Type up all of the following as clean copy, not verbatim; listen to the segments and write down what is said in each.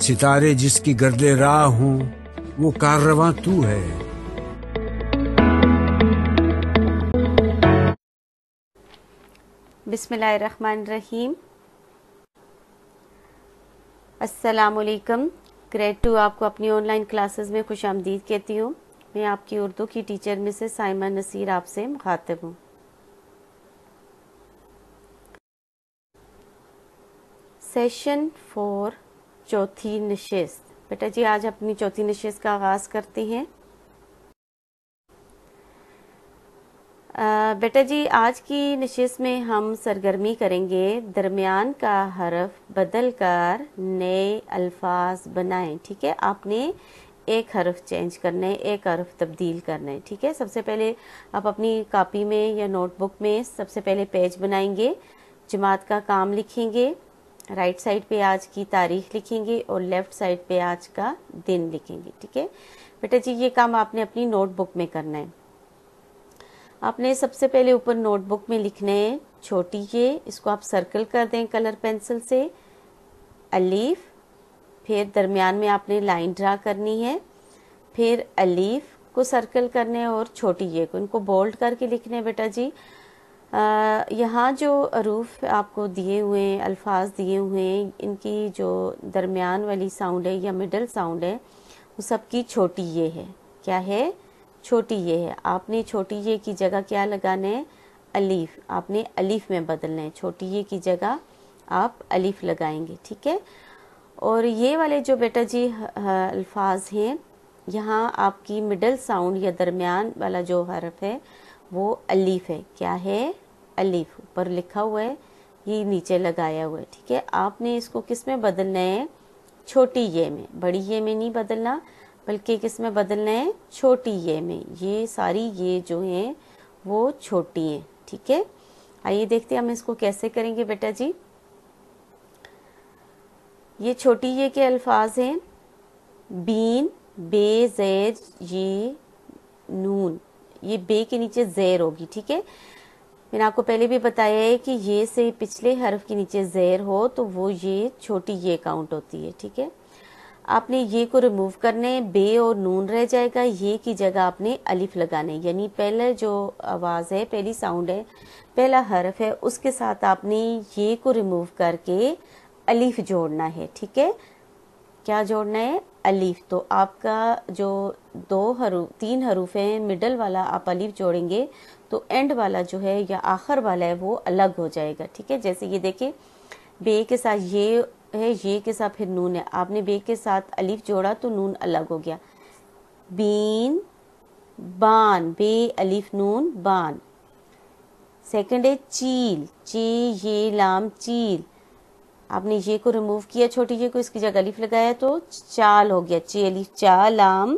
सितारे जिसकी गर्दे राह हूँ वो काररवां तू है। बिस्मिल्लाहिर्रहमानिर्रहीम। अस्सलामुअलैकुम। ग्रेड 2 आपको अपनी ऑनलाइन क्लासेस में खुशामदीद कहती हूँ। मैं आपकी उर्दू की टीचर मिसेस साइमा नसीर आपसे मुखातिब हूँ। सेशन 4 चौथी नशिस्त। बेटा जी आज अपनी चौथी नशिस्त का आगाज़ करते हैं। बेटा जी आज की नशिस्त में हम सरगर्मी करेंगे दरमियान का हरफ बदल कर नए अल्फाज बनाएं। ठीक है, आपने एक हरफ चेंज करना है, एक हरफ तब्दील करना है। ठीक है, सबसे पहले आप अपनी कॉपी में या नोटबुक में सबसे पहले पेज बनाएंगे, जमात का काम लिखेंगे, राइट साइड पे आज की तारीख लिखेंगे और लेफ़्ट साइड पे आज का दिन लिखेंगे। ठीक है बेटा जी, ये काम आपने अपनी नोटबुक में करना है। आपने सबसे पहले ऊपर नोटबुक में लिखना है छोटी ये, इसको आप सर्कल कर दें कलर पेंसिल से, अलीफ, फिर दरमियान में आपने लाइन ड्रा करनी है, फिर अलीफ को सर्कल करना है और छोटी ये को, इनको बोल्ड करके लिखना है। बेटा जी यहाँ जो हरूफ आपको दिए हुए हैं, अल्फाज दिए हुए हैं, इनकी जो दरमियान वाली साउंड है या मिडल साउंड है वो सबकी छोटी ये है। क्या है? छोटी ये है। आपने छोटी ये की जगह क्या लगाना है? अलीफ। आपने अलीफ में बदलना है, छोटी ये की जगह आप अलीफ लगाएंगे। ठीक है, और ये वाले जो बेटा जी अल्फाज हैं, यहाँ आपकी मिडल साउंड या दरमियान वाला जो हरफ है वो अलीफ है। क्या है? अलीफ। ऊपर लिखा हुआ है, ये नीचे लगाया हुआ है। ठीक है, आपने इसको किस में बदलना है? छोटी ये में, बड़ी ये में नहीं बदलना, बल्कि किस में बदलना है? छोटी ये में। ये सारी ये जो हैं वो छोटी हैं। ठीक है, आइए देखते हैं हम इसको कैसे करेंगे। बेटा जी ये छोटी ये के अल्फाज हैं बीन, बे, ज़ेर, ये, नून। ये बे के नीचे ज़ेर होगी। ठीक है, मैंने आपको पहले भी बताया है कि ये से पिछले हरफ के नीचे ज़ेर हो तो वो ये छोटी ये काउंट होती है। ठीक है, आपने ये को रिमूव करने, बे और नून रह जाएगा, ये की जगह आपने अलिफ लगाने, यानी पहले जो आवाज़ है, पहली साउंड है, पहला हरफ है, उसके साथ आपने ये को रिमूव करके अलिफ जोड़ना है। ठीक है, क्या जोड़ना है? अलिफ। तो आपका जो तीन हरूफ हैं, मिडल वाला आप अलिफ जोड़ेंगे तो एंड वाला जो है या आखिर वाला है वो अलग हो जाएगा। ठीक है, जैसे ये देखिए बे के साथ ये है, ये के साथ फिर नून है, आपने बे के साथ अलिफ जोड़ा तो नून अलग हो गया। बीन, बान, बे अलिफ नून, बान। सेकंड है चील, चे ये लाम, चील। आपने ये को रिमूव किया, छोटी ये को, इसकी जगह अलिफ लगाया तो चाल हो गया, चे अलिफ चा लाम,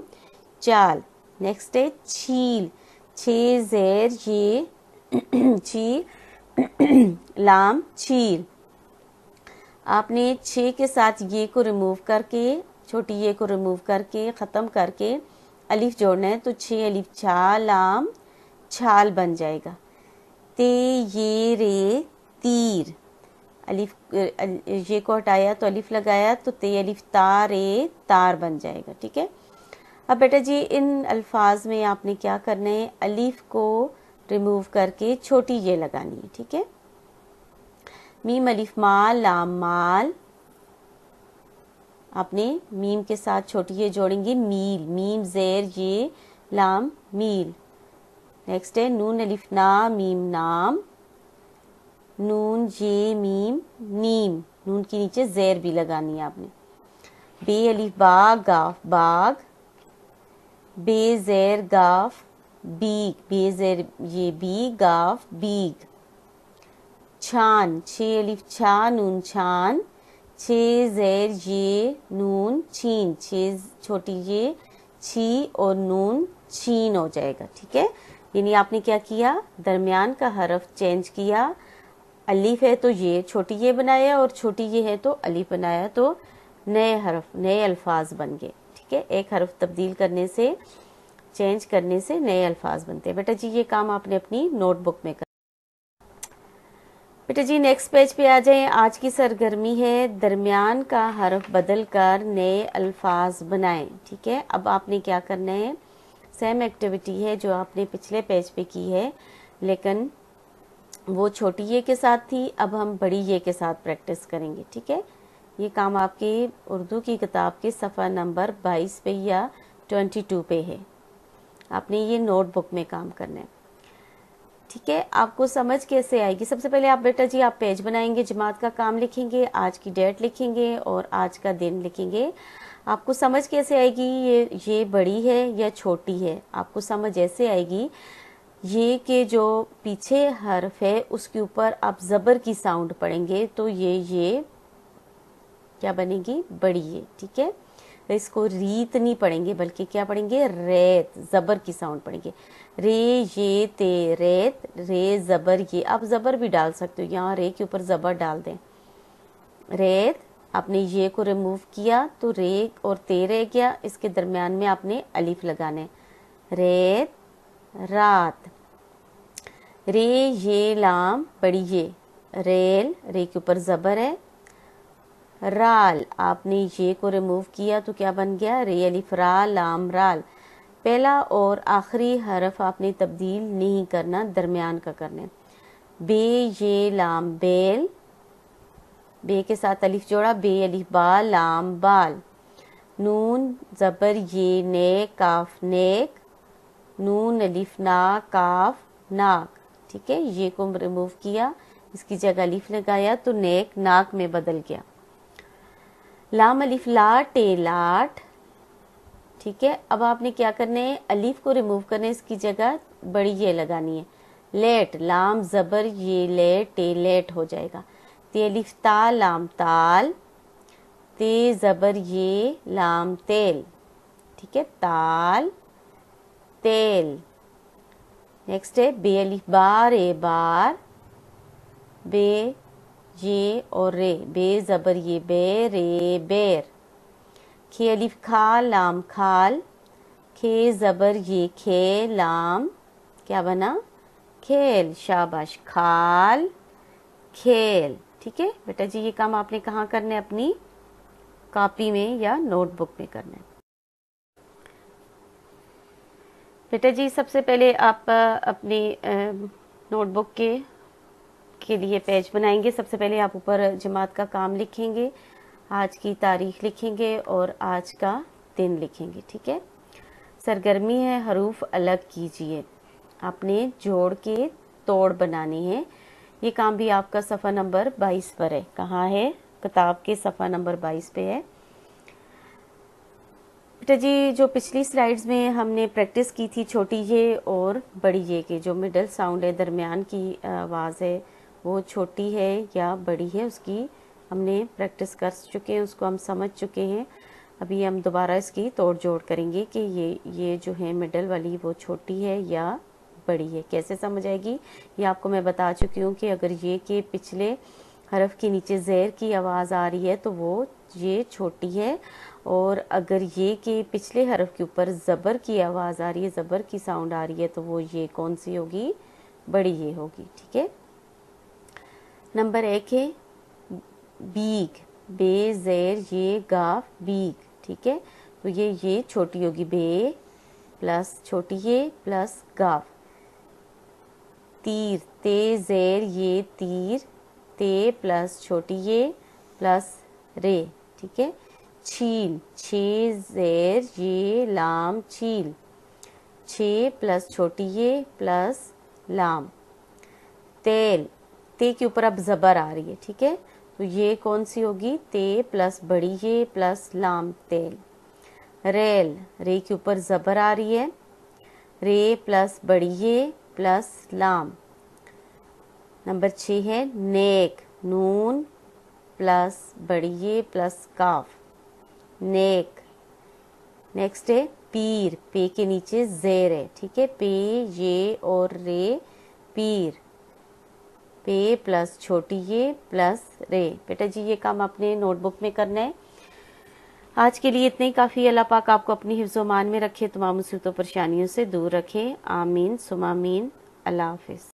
चाल। नेक्स्ट है छील, छे ज़ेर ये छील, लाम, छील। आपने छे के साथ ये को रिमूव करके, छोटी ये को रिमूव करके, ख़त्म करके अलिफ जोड़ना है तो छे अलिफ छा लाम, छाल बन जाएगा। ते ये रे, तीर। अलिफ ये को हटाया तो अलिफ लगाया तो ते अलिफ ता रे, तार बन जाएगा। ठीक है, अब बेटा जी इन अल्फाज में आपने क्या करना है? अलिफ को रिमूव करके छोटी ये लगानी है। ठीक है, मीम अलिफ माल, लाम, माल। आपने मीम के साथ छोटी ये जोड़ेंगे, मील, मीम ज़ेर ये लाम, मील। नेक्स्ट है नून अलिफ ना, मीम, नाम। नून ये मीम, नीम। नून के नीचे ज़ेर भी लगानी है आपने। बे अलिफ बा, गाफ, बाग। बे ज़ेर गाफ, बीग, बे ज़ेर ये बी, गाफ, बीग। छान, छे अलिफ छा, नून, छान। छे ज़ेर ये नून, छीन। छे छोटी ये छी और नून, छीन हो जाएगा। ठीक है, यानी आपने क्या किया? दरमियान का हरफ चेंज किया, अलीफ है तो ये छोटी ये बनाया और छोटी ये है तो अलीफ बनाया, तो नए हरफ, नए अल्फाज बन गए। ठीक है, एक हरफ तब्दील करने से, चेंज करने से नए अल्फाज बनते हैं। बेटा जी ये काम आपने अपनी नोटबुक में कर। बेटा जी नेक्स्ट पेज पे आ जाएं। आज की सरगर्मी है दरमियान का हर्फ बदल कर नए अल्फाज बनाएं। ठीक है, अब आपने क्या करना है, सेम एक्टिविटी है जो आपने पिछले पेज पे की है, लेकिन वो छोटी ये के साथ थी, अब हम बड़ी ये के साथ प्रैक्टिस करेंगे। ठीक है, ये काम आपकी उर्दू की किताब के सफ़ा नंबर 22 पे या 22 पे है। आपने ये नोटबुक में काम करना है। ठीक है, आपको समझ कैसे आएगी? सबसे पहले आप बेटा जी आप पेज बनाएंगे, जमात का काम लिखेंगे, आज की डेट लिखेंगे और आज का दिन लिखेंगे। आपको समझ कैसे आएगी ये बड़ी है या छोटी है? आपको समझ ऐसे आएगी, ये के जो पीछे हर्फ है उसके ऊपर आप ज़बर की साउंड पढ़ेंगे तो ये क्या बनेगी, बड़ी है। ठीक है, इसको रीत नहीं पढ़ेंगे बल्कि क्या पढ़ेंगे, रेत, ज़बर की साउंड पढ़ेंगे। रे ये ते रेत, रे ज़बर ये, आप ज़बर भी डाल सकते हो, यहाँ रे के ऊपर ज़बर डाल दें। रेत, आपने ये को रिमूव किया तो रे और ते रह गया, इसके दरमियान में आपने अलिफ लगाने। रेत रात। रे ये लाम बड़ी ये, रेल, रे के ऊपर ज़बर है। राल, आपने ये को रिमूव किया तो क्या बन गया, रे अलिफ रा लाम राल। पहला और आखिरी हरफ आपने तब्दील नहीं करना, दरमियान का करना है। बे ये लाम बेल, बे के साथ अलिफ जोड़ा, बे अलिफ बा लाम बाल। नून ज़बर ये ने काफ नेक, नून अलिफ ना काफ नाक। ठीक है, ये को रिमूव किया, इसकी जगह अलिफ लगाया तो नेक नाक में बदल गया। लाम अलिफ लाट ए लाट। ठीक है, अब आपने क्या करना है, अलिफ को रिमूव करना है, इसकी जगह बड़ी ये लगानी है। लेट, लाम ज़बर ये लेट ए लेट हो जाएगा। ते अलिफ ता लाम ताल, ते ज़बर ये लाम तेल। ठीक है, ताल तेल। नेक्स्ट है बे अलिफ बार ए बार, बे ये और रे, बे ज़बर ये बे रे बेर। खे अलिफ खा लाम खाल, खे ज़बर ये खे लाम क्या बना, खेल। शाबाश, खाल खेल। ठीक है बेटा जी, ये काम आपने कहाँ करना है, अपनी कॉपी में या नोटबुक में करना है। बेटा जी सबसे पहले आप अपनी नोटबुक के लिए पेज बनाएंगे। सबसे पहले आप ऊपर जमात का काम लिखेंगे, आज की तारीख लिखेंगे और आज का दिन लिखेंगे। ठीक है, सरगर्मी है हरूफ अलग कीजिए, आपने जोड़ के तोड़ बनाने हैं। ये काम भी आपका सफ़ा नंबर 22 पर है। कहाँ है, किताब के सफ़ा नंबर 22 पे है। बेटा जी जो पिछली स्लाइड्स में हमने प्रैक्टिस की थी छोटी ये और बड़ी ये के जो मिडल साउंड है, दरमियान की आवाज़ है, वो छोटी है या बड़ी है, उसकी हमने प्रैक्टिस कर चुके हैं, उसको हम समझ चुके हैं। अभी हम दोबारा इसकी तोड़ जोड़ करेंगे कि ये जो है मिडल वाली वो छोटी है या बड़ी है। कैसे समझ आएगी ये आपको मैं बता चुकी हूँ कि अगर ये के पिछले हरफ के नीचे ज़ेर की आवाज़ आ रही है तो वो ये छोटी है, और अगर ये के पिछले हरफ के ऊपर ज़बर की आवाज़ आ रही है, ज़बर की साउंड आ रही है, तो वो ये कौन सी होगी, बड़ी ये होगी। ठीक है, नंबर 1 है बीग, बे ज़ेर ये गाफ बीग। ठीक है, तो ये छोटी होगी, बे प्लस छोटी ये प्लस गाफ। तीर, ते ज़ेर ये तीर, ते प्लस छोटी ये प्लस रे। ठीक है, छील, छे ज़ेर ये लाम छील, छे प्लस छोटी ये प्लस लाम। तेल, ते के ऊपर अब ज़बर आ रही है। ठीक है, तो ये कौन सी होगी, ते प्लस बड़ी ये प्लस लाम तेल। रेल, रे के ऊपर ज़बर आ रही है, रे प्लस बड़ी ये प्लस लाम। नंबर 6 है नेक, नून प्लस बड़ी ये प्लस काफ, नेक। नेक्स्ट है पीर, पे के नीचे ज़ेर है। ठीक है, पे ये और रे पीर, पे प्लस छोटी ये प्लस रे। बेटा जी ये काम अपने नोटबुक में करना है। आज के लिए इतने ही काफ़ी। अल्लाह पाक आपको अपनी हिफ्ज़-ओ-मान में रखे, तमाम मुसीबतों परेशानियों से दूर रखे। आमीन सुमा आमीन। अल्लाह हाफिज़।